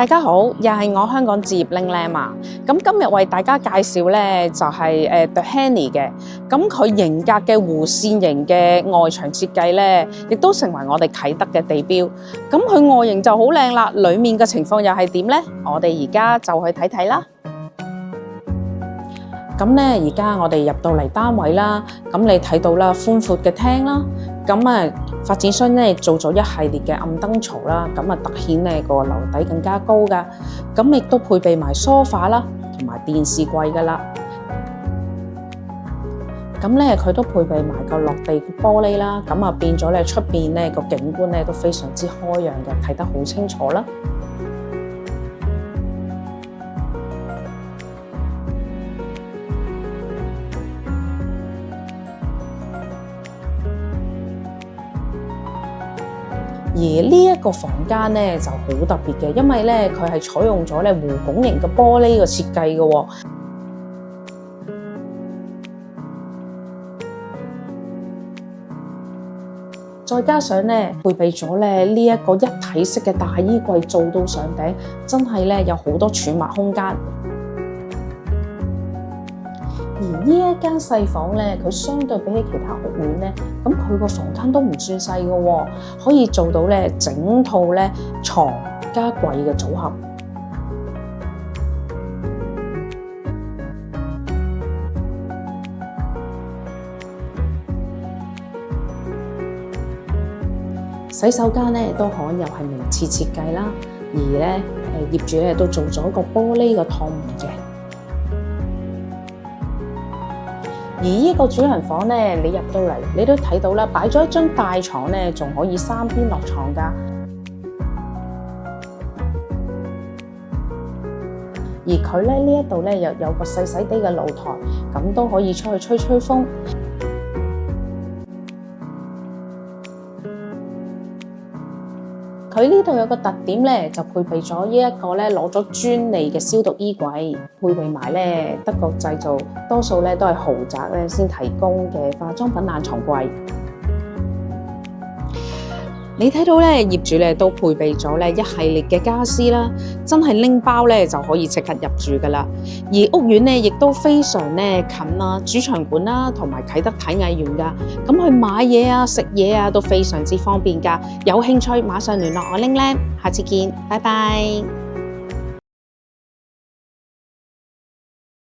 大家好，又係我香港置業拎 Lam 啊！咁今日為大家介紹咧就係The Henny 嘅，咁佢型格嘅弧線型嘅外牆設計咧，亦都成為我哋啟德嘅地標。咁佢外形就好靚啦，裡面嘅情況又係點咧？我哋而家就去睇睇啦。咁咧，而家我哋入到嚟單位啦，咁你睇到啦，寬闊嘅廳啦，咁發展商咧做咗一系列嘅暗燈槽啦，咁突顯呢個樓底更加高噶，咁亦都配備埋梳化啦，同埋電視櫃噶啦。咁咧佢都配備埋個落地玻璃啦，咁變咗咧出邊咧個景觀咧都非常之開揚嘅，睇得好清楚啦。而呢一個房間咧就好特別嘅，因為咧佢係採用咗咧弧拱形嘅玻璃嘅設計嘅喎，再加上咧配備咗咧呢一個一體式嘅大衣櫃做到上頂，真係咧有好多儲物空間。而呢一間細房咧，佢相對比起其他屋苑咧，咁佢個房間都唔算細嘅喎，可以做到咧整套咧床加櫃嘅組合。洗手間咧都可又係名次設計啦，而咧業主咧都做咗個玻璃嘅趟門嘅。而呢個主人房咧，你入到嚟，你都睇到啦，擺咗一張大床咧，仲可以3邊落床㗎。而佢咧呢一度咧又有個細細啲嘅露台，咁都可以出去吹風。佢呢度有個特點咧，就配備咗呢一個咧攞咗專利嘅消毒衣櫃，配備埋咧德國製造，多數咧都係豪宅咧先提供嘅化妝品冷藏櫃。你睇到咧業主咧都配備咗咧一系列嘅家私啦，真係拎包咧就可以即刻入住噶啦。而屋苑咧亦都非常咧近啦，主場館啦同埋啟德體藝園噶，咁去買嘢啊、食嘢啊都非常之方便噶。有興趣馬上聯絡我拎 Lam，下次見，拜拜。